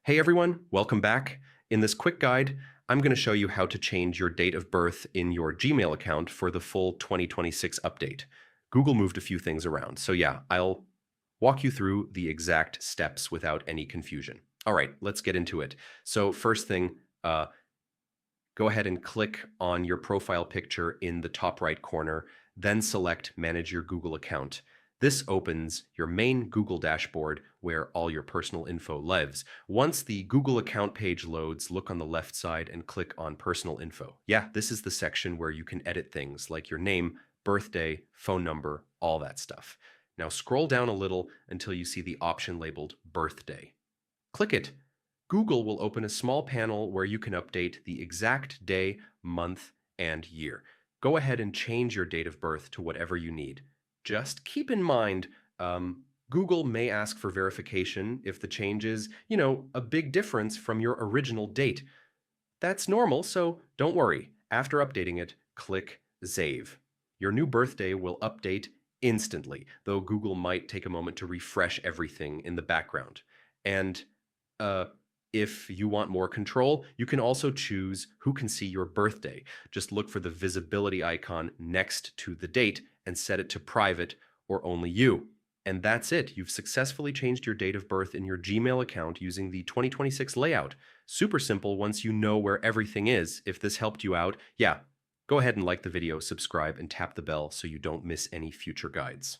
Hey everyone, welcome back. In this quick guide, I'm going to show you how to change your date of birth in your Gmail account for the full 2026 update. Google moved a few things around, so yeah, I'll walk you through the exact steps without any confusion. All right, let's get into it. So first thing, go ahead and click on your profile picture in the top right corner, then select Manage Your Google Account. This opens your main Google dashboard where all your personal info lives. Once the Google account page loads, look on the left side and click on Personal Info. Yeah, this is the section where you can edit things like your name, birthday, phone number, all that stuff. Now scroll down a little until you see the option labeled Birthday. Click it. Google will open a small panel where you can update the exact day, month, and year. Go ahead and change your date of birth to whatever you need. Just keep in mind, Google may ask for verification if the change is, a big difference from your original date. That's normal, so don't worry. After updating it, click Save. Your new birthday will update instantly, though Google might take a moment to refresh everything in the background. And uh, if you want more control, you can also choose who can see your birthday. Just look for the visibility icon next to the date and set it to private or only you. And that's it. You've successfully changed your date of birth in your Gmail account using the 2026 layout. Super simple once you know where everything is. If this helped you out, yeah, go ahead and like the video, subscribe, and tap the bell so you don't miss any future guides.